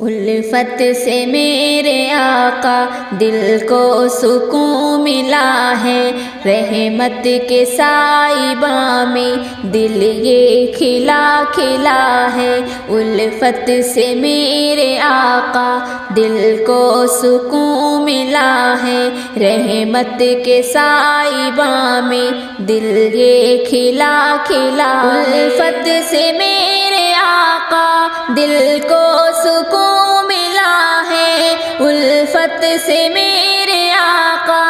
الفت سے میرے آقا دل کو سکون ملا ہے، رحمت کے سائباں میں دل یہ کھلا کھلا ہے۔ الفت سے میرے آقا دل کو سکون ملا ہے، رحمت کے سائباں میں دل یہ کھلا کھلا ہے۔ الفت سے میرے آقا دل کو سکون ملا ہے، الفت سے میرے آقا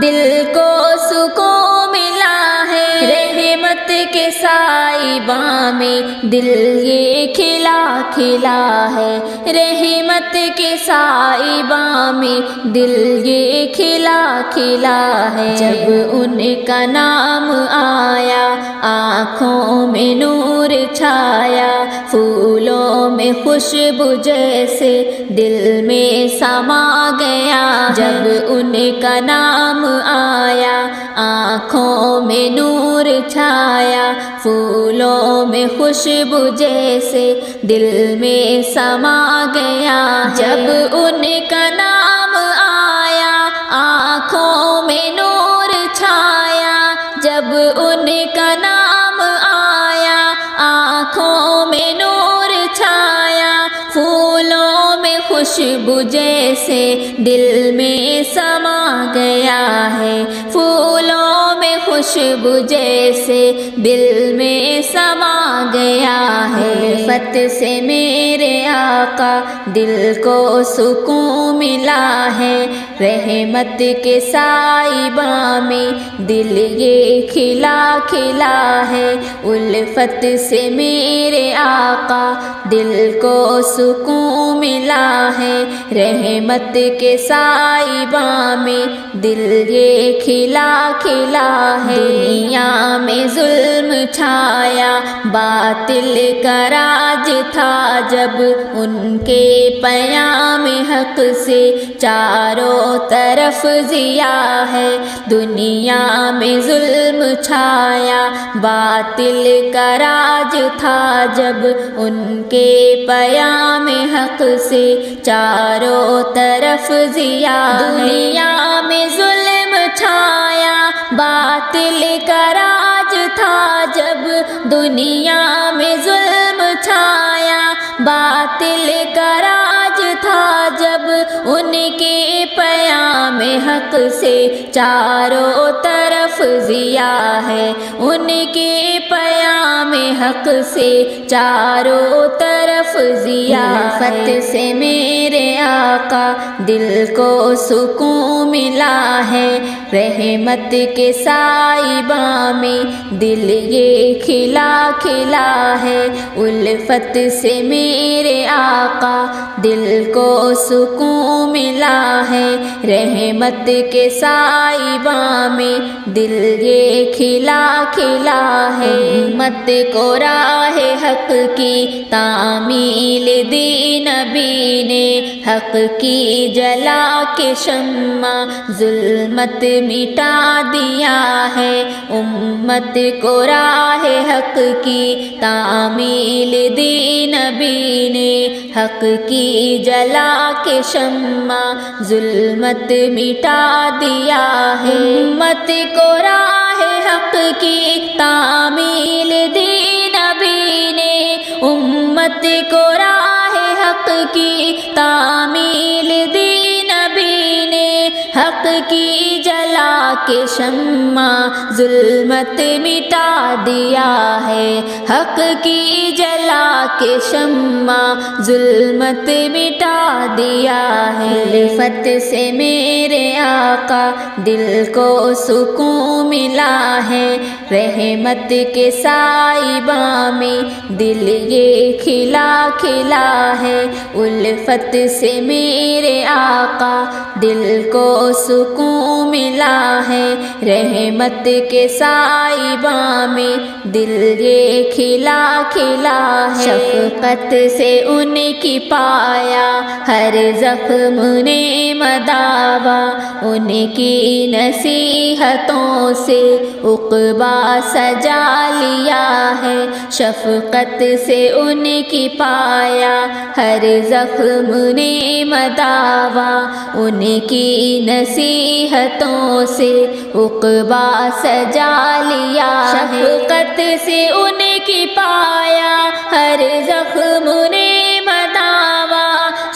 دل کو سکون ملا ہے، رحمت کے سائباں میں دل یہ کھلا کھلا ہے، رحمت کے سائباں میں دل یہ کھلا کھلا ہے۔ جب ان کا نام آیا آنکھوں میں نور چھایا، پھولوں میں خوشبو جیسے دل میں سما گیا۔ جب ان کا نام آیا آنکھوں میں نور چھایا، پھولوں میں خوشبو جیسے دل میں سما گیا۔ جب ان کا نام آیا آنکھوں میں نور چھایا، جب ان کا نام آیا آنکھوں میں نور چھایا، پھولوں میں خوشبو جیسے دل میں سما گیا ہے، پھولوں میں خوشبو جیسے دل میں سما گیا ہے۔ الفت سے میرے آقا دل کو سکون ملا ہے، رحمت کے سائباں میں دل یہ کھلا کھلا ہے۔ الفت سے میرے آقا دل کو سکون ملا ہے، رحمت کے سائباں میں دل یہ کھلا کھلا ہے۔ دنیا میں ظلم چھایا باطل کا راج تھا، جب ان کے پیام حق سے چاروں طرف ضیا ہے۔ دنیا میں ظلم چھایا باطل کا راج تھا، جب ان کے پیام حق سے چاروں طرف ضیا ہے۔ دنیا میں ظلم چھایا باطل کا راج تھا، جب دنیا میں ظلم چھایا باطل کا راج تھا، جب ان کے پیام حق سے چاروں طرف ضیا ہے۔ ان کے پیام حق سے چاروں طرف ضیا ہے۔ الفت سے میرے آقا دل کو سکون ملا ہے، رحمت کے سائباں میں دل یہ کھلا کھلا ہے۔ الفت سے میرے آقا دل کو سکون ملا ہے، رحمت کے سائباں میں دل یہ کھلا کھلا ہے۔ امت کو راہ حق کی تعمیل دی نبی نے، حق کی جلا کے شمع ظلمت مٹا دیا ہے۔ امت کو راہ حق کی تعمیل دی نبی نے، حق کی جلا کے شمع ظلمت مٹا دیا ہے۔ امت کو راہ حق کی تعمیل دی نبی نے، امت کو راہ حق کی تعمیل دی نبی نے، حق کی جلا کے شمع ظلمت مٹا دیا ہے۔ حق کی جلا کے شمع ظلمت مٹا دیا ہے۔ الفت سے میرے آقا دل کو سکون ملا ہے، رحمت کے سائباں میں دل یہ کھلا کھلا ہے۔ الفت سے میرے آقا دل کو سکون ملا کھلا ہے، رحمت کے سائباں میں دل یہ کھلا کھلا ہے، شفقت سے ان کی پایا ہر زخم نے مداوا، ان کی نصیحتوں سے عقبہ سجا لیا ہے، شفقت سے ان کی پایا ہر زخم نے مداوا، ان کی نصیحتوں سے عقبہ سجا لیا ہے، شفقت سے ان کی پایا ہر زخم نے مداوا،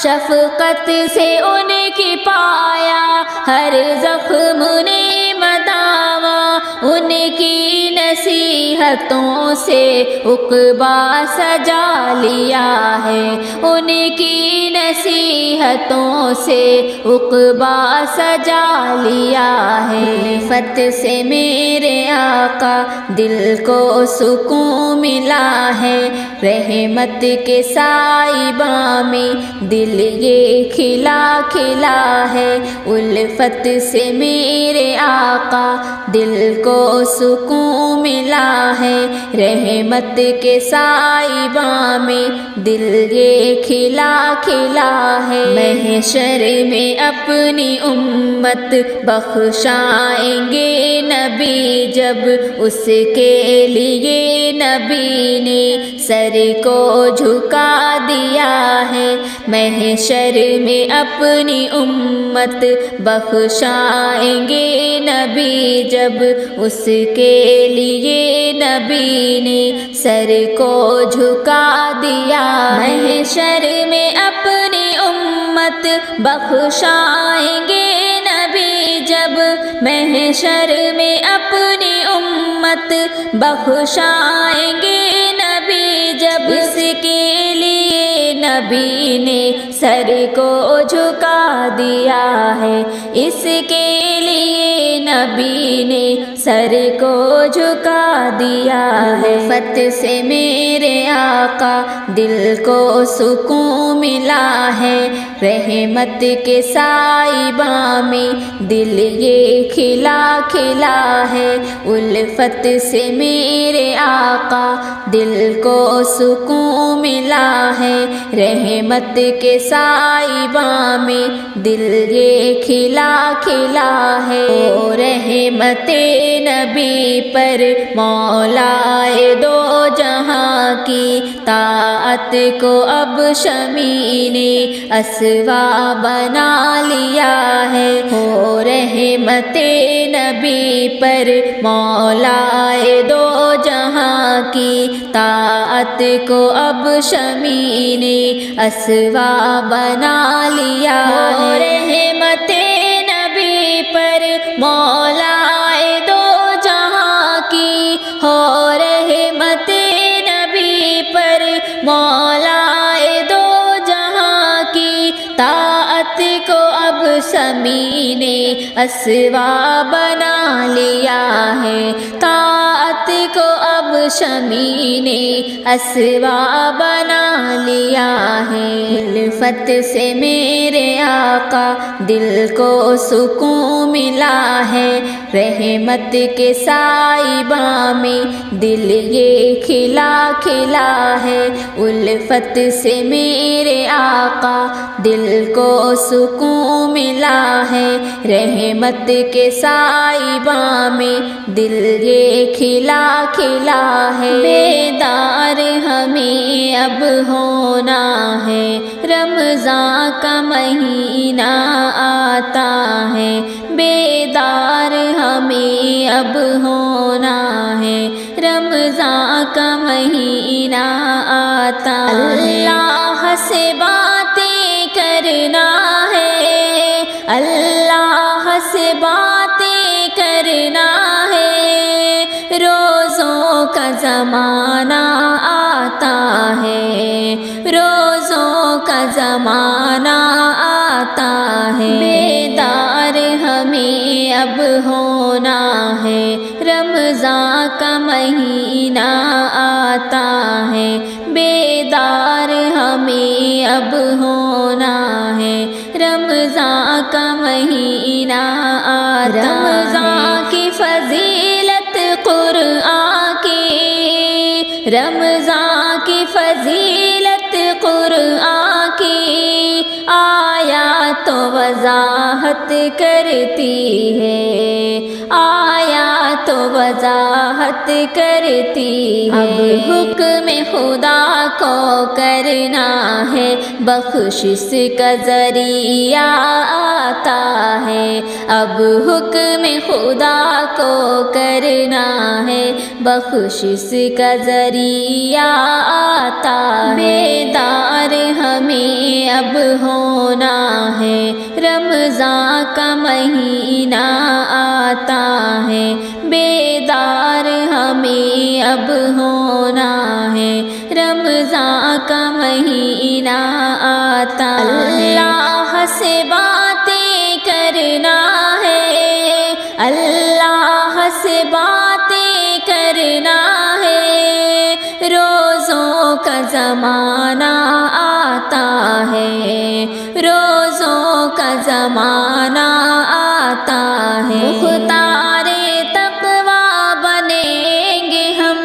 شفقت سے ان کی پایا ہر زخم نے مداوا، ان کی نصیحتوں سے عقبہ سجا لیا ہے، ان کی نصیحتوں سے عقبہ سجا لیا ہے، الفت سے میرے آقا دل کو سکون ملا ہے، رحمت کے سائباں میں دل یہ کھلا کھلا ہے، الفت سے میرے آقا دل کو سکون ملا ہے، رحمت کے سائباں میں دل یہ کھلا کھلا ہے، محشر میں اپنی امت بخشائیں گے نبی جب اس کے لیے نبی نے سر کو جھکا دیا ہے، محشر میں اپنی امت بخشائیں گے نبی جب اس کے لیے نبی نے سر کو جھکا دیا، محشر میں اپنی امت بخشائیں گے نبی جب، محشر میں اپنی امت بخشائیں گے نبی جب، اس کے لیے نبی نے سر کو جھکا دیا ہے، اس کے لیے نبی نے سر کو جھکا دیا ہے، الفت سے میرے آقا دل کو سکون ملا ہے، رحمت کے سائباں میں دل یہ کھلا کھلا ہے، الفت سے میرے آقا دل کو سکون ملا ہے، رحمت کے سائباں میں دل یہ کھلا کھلا ہے، او رحمت نبی پر مولائے دو جہاں کی طاعت کو اب شمی نے اسوا بنا لیا ہے، او رحمت نبی پر مولائے دو جہاں کی طاعت کو اب شمی نے اسوا بنا لیا ہے، رحمت نبی پر مولائے دو جہاں کی، ہو رحمت نبی پر مولائے دو جہاں کی طاعت کو اب شمی نے اسوا بنا لیا ہے، طاعت کو اب شمی نے اسوا بنا لیا ہے، الفت سے میرے آقا دل کو سکون ملا ہے، رحمت کے سائباں میں دل یہ کھلا کھلا ہے، الفت سے میرے آقا دل کو سکون ملا ہے، رحمت کے سائباں میں دل یہ کھلا کھلا ہے، بیدار ہمیں اب ہونا ہے، رمضان کا مہینہ آتا ہے، بیدار ہمیں اب ہونا ہے، رمضان کا مہینہ آتا ہے، اللہ سے باتیں کرنا ہے، اللہ سے باتیں کرنا ہے، روزوں کا زمانہ آتا ہے، روزوں کا زمانہ آتا ہے، بیدار ہمیں اب ہونا ہے، رمضان کا مہینہ آتا ہے، بیدار ہمیں اب ہونا ہے، رمضان کا مہینہ آتا ہے، تو وضاحت کرتی ہے، آیا تو وضاحت کرتی ہے۔ اب حکم خدا کو کرنا ہے، بخشش کا ذریعہ آتا ہے۔ اب حکم خدا کو کرنا ہے، بخشش کا ذریعہ آتا ہے۔ بیدار ہمیں اب ہونا ہے، رمضان کا مہینہ آتا ہے۔ بیدار ہمیں اب ہونا ہے، رمضان کا مہینہ آتا ہے۔ اللہ سے باتیں کرنا ہے، اللہ سے باتیں کرنا ہے، روزوں کا زمانہ آتا ہے، روزوں کا زمانہ آتا ہے۔ مختار تقویٰ بنیں گے ہم،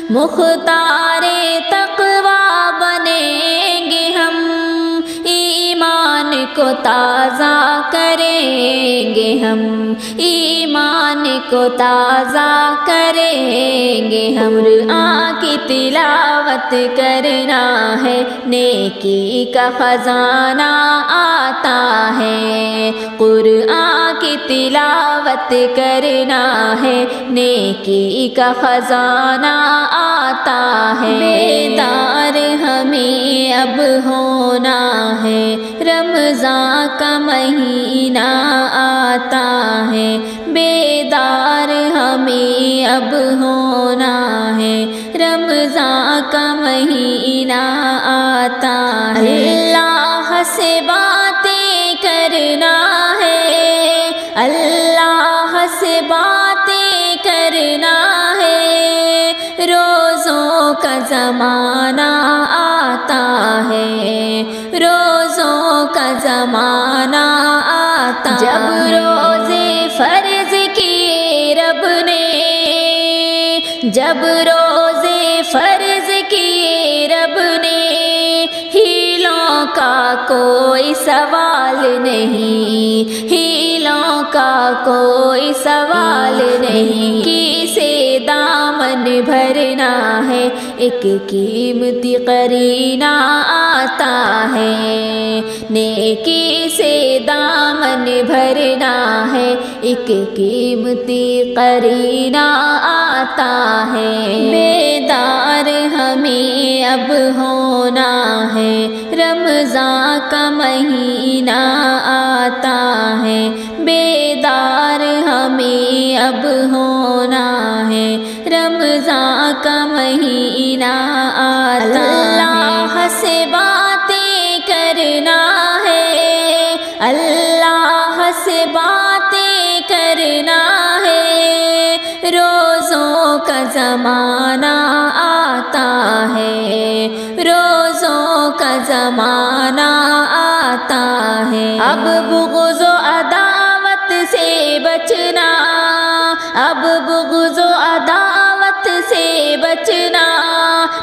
مختار تقویٰ بنیں گے ہم، ایمان کو تازہ کریں گے ہم، ایمان کو تازہ کریں گے ہم۔ قرآن کی تلاوت کرنا ہے، نیکی کا خزانہ آتا ہے۔ قرآن کی تلاوت کرنا ہے، نیکی کا خزانہ آتا ہے۔ بیدار ہمیں اب ہونا ہے، رمضان کا مہینہ آتا ہے۔ بیدار ہمیں اب ہونا ہے، رمضان کا مہینہ آتا ہے۔ اللہ سے باتیں کرنا ہے، اللہ سے باتیں کرنا ہے، روزوں کا زمانہ آتا ہے، روزوں کا زمانہ آتا ہے۔ جب روزے فرض کیے رب نے، جب روزے فرض کیے رب نے، ہیلوں کا کوئی سوال نہیں، ہیلوں کا کوئی سوال نہیں۔ کسے دامن بھرنا ہے، ایک قیمتی قرینہ آتا ہے۔ نیکی سے دامن بھرنا ہے، ایک قیمتی قرینہ آتا ہے۔ بیدار ہمیں اب ہونا ہے، رمضان کا مہینہ آتا ہے۔ بیدار ہمیں اب ہونا ہے، رمضان کا مہینہ آتا ہے۔ اللہ سے باتیں کرنا ہے، اللہ سے باتیں کرنا ہے، روزوں کا زمانہ آتا ہے، روزوں کا زمانہ آتا ہے۔ اب بغض و عداوت سے بچنا، اب بغض و عداوت سے بچنا،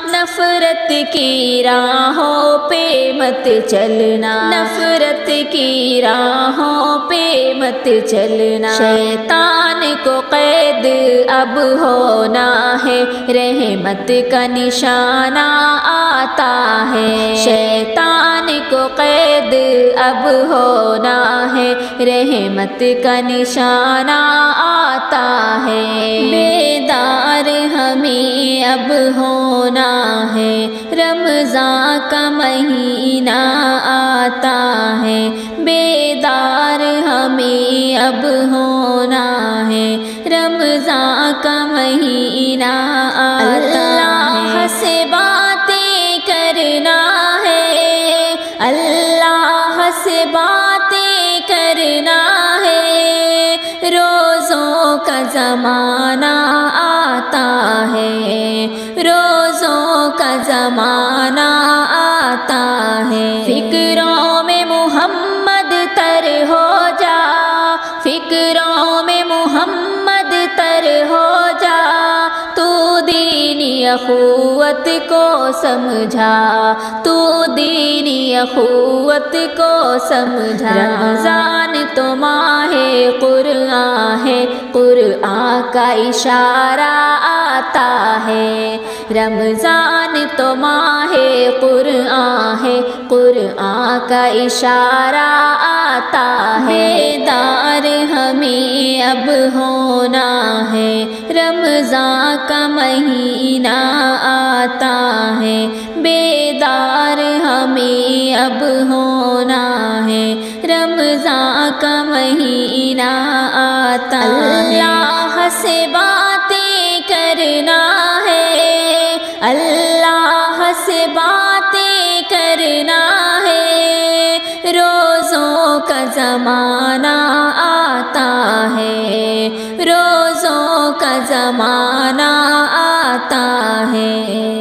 نفرت کی راہوں پہ مت چلنا، نفرت کی راہوں پہ مت چلنا۔ شیطان کو قید اب ہونا ہے، رحمت کا نشانہ آتا ہے۔ شیطان کو قید اب ہونا ہے، رحمت کا نشانہ آتا ہے۔ بیدار ہمیں اب ہونا ہے، رمضان کا مہینہ آتا ہے۔ بیدار ہمیں اب ہونا ہے، رمضان کا مہینہ آتا ہے۔ اللہ سے باتیں کرنا ہے، اللہ سے باتیں کرنا ہے، روزوں کا زمانہ آتا ہے، روزوں کا زمانہ آتا ہے۔ فکروں میں محمد تر ہو جا، فکروں میں محمد تر ہو جا، تو دینی اخوت کو سمجھا، تو دینی اخوت کو سمجھا۔ رمضان تو ماہ قرآن ہے، قرآن کا اشارہ آتا ہے۔ رمضان تو ماہ قرآن ہے، قرآن کا اشارہ آتا ہے۔ بیدار ہمیں اب ہونا ہے، رمضان کا مہینہ آتا ہے۔ بیدار ہمیں اب ہونا ہے، رمضان کا مہینہ آتا ہے۔ اللہ سے باتیں کرنا ہے، اللہ سے باتیں کرنا ہے، روزوں کا زمانہ آتا ہے، روزوں کا زمانہ